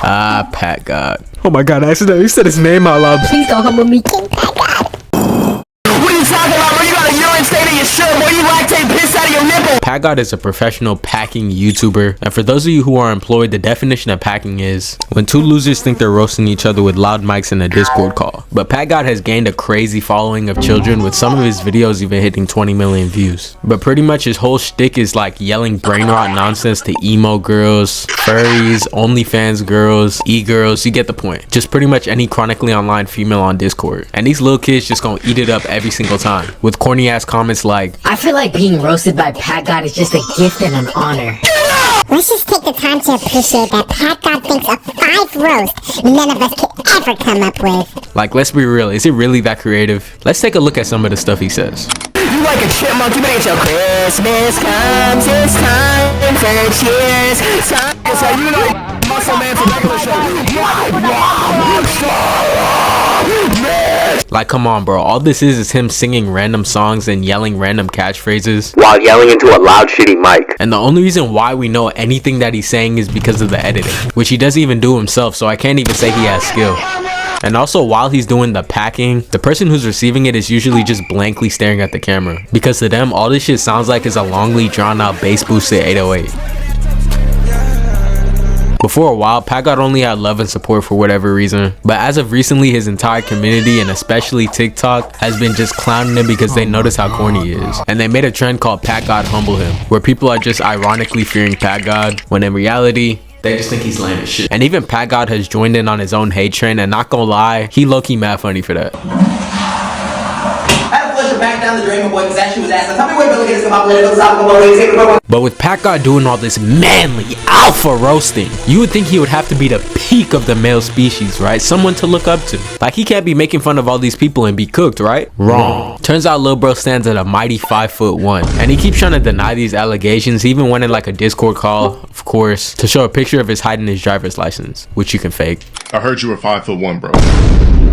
Ah, PackGod. Oh my god, I accidentally said his name out loud. Please don't humble me. What are you talking about, bro? You got a urine stain in your shirt, boy. You lactate piss out of your nipple. PackGod is a professional packing YouTuber, and for those of you who are employed, the definition of packing is when two losers think they're roasting each other with loud mics in a Discord call. But PackGod has gained a crazy following of children, with some of his videos even hitting 20 million views. But pretty much his whole shtick is like yelling brain rot nonsense to emo girls, furries, OnlyFans girls, e-girls, you get the point. Just pretty much any chronically online female on Discord. And these little kids just gonna eat it up every single time, with corny ass comments like, I feel like being roasted by PackGod is just a gift and an honor. Let's just take the time to appreciate that PackGod thinks of 5 roasts none of us could ever come up with. like, let's be real, is it really that creative? Let's take a look at some of the stuff he says. You like a chipmunk, you made your Christmas comes, it's time for cheers. Time so you like muscle man from regular show. Like, come on, bro. All this is him singing random songs and yelling random catchphrases while yelling into a loud shitty mic. And the only reason why we know anything that he's saying is because of the editing, which he doesn't even do himself, so I can't even say he has skill. And also, while he's doing the packing, the person who's receiving it is usually just blankly staring at the camera, because to them, all this shit sounds like is a longly drawn out bass boosted 808. Before a while, PackGod only had love and support for whatever reason, but as of recently, his entire community and especially TikTok has been just clowning him because they notice how corny he is. And they made a trend called PackGod Humble Him, where people are just ironically fearing PackGod, when in reality, they just think he's lame as shit. And even PackGod has joined in on his own hate train, and not gonna lie, he low-key mad funny for that. Back down the drain, boy, because that shit was ass. Tell me where Billy gets my political. But with PackGod doing all this manly alpha roasting, you would think he would have to be the peak of the male species, right? Someone to look up to. Like, he can't be making fun of all these people and be cooked, right? Wrong. Turns out lil bro stands at a mighty 5'1", and he keeps trying to deny these allegations. He even went in like a Discord call, of course, to show a picture of his hiding his driver's license, which you can fake. I heard you were 5'1", bro.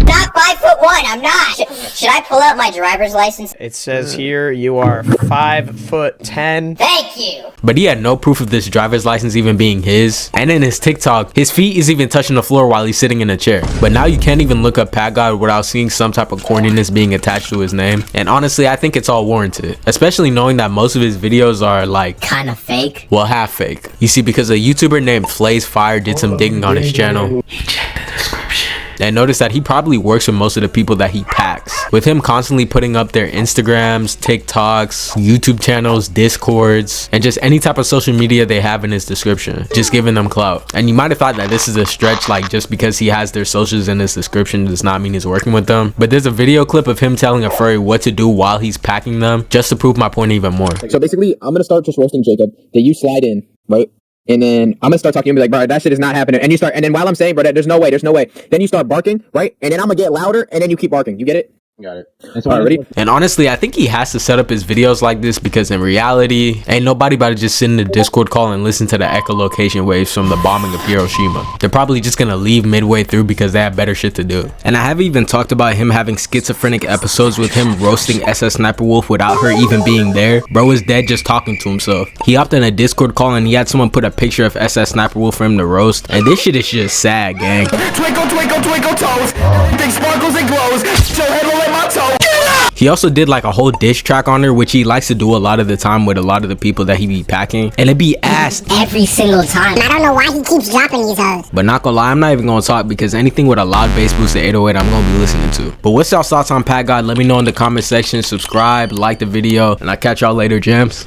Not 5'1", I'm not. Should I pull out my driver's license? It says here you are 5'10". Thank you. But he had no proof of this driver's license even being his. And in his TikTok, his feet is even touching the floor while he's sitting in a chair. But now you can't even look up PackGod without seeing some type of corniness being attached to his name. And honestly, I think it's all warranted, especially knowing that most of his videos are like Kinda fake. well, half fake. You see, because a YouTuber named Flays Fire did some digging on his channel. He checked the description and noticed that he probably works with most of the people that he packs, with him constantly putting up their Instagrams, TikToks, YouTube channels, Discords, and just any type of social media they have in his description, just giving them clout. And you might have thought that this is a stretch, like just because he has their socials in his description does not mean he's working with them. But there's a video clip of him telling a furry what to do while he's packing them, just to prove my point even more. So basically, I'm gonna start just roasting Jacob, then you slide in, right? And then I'm gonna start talking and be like, bro, that shit is not happening. And you start, and then while I'm saying, bro, there's no way. Then you start barking, right? And then I'm gonna get louder, and then you keep barking. You get it? Got it. That's all right, ready? And honestly, I think he has to set up his videos like this because in reality, ain't nobody about to just sit in the Discord call and listen to the echolocation waves from the bombing of Hiroshima. They're probably just gonna leave midway through because they have better shit to do. And I haven't even talked about him having schizophrenic episodes with him roasting SS Sniper Wolf without her even being there. Bro is dead just talking to himself. He hopped in a Discord call and he had someone put a picture of SS Sniper Wolf for him to roast. And this shit is just sad, gang. Twinkle, twinkle, twinkle toes. Everything sparkles and glows. Show head will let my toe. He also did like a whole diss track on her, which he likes to do a lot of the time with a lot of the people that he be packing, and it be ass Every single time. I don't know why he keeps dropping these hoes. But not gonna lie, I'm not even gonna talk because anything with a loud bass boost at 808 I'm gonna be listening to. But what's y'all thoughts on PackGod? Let me know in the comment section. Subscribe, like the video, and I'll catch y'all later, gems.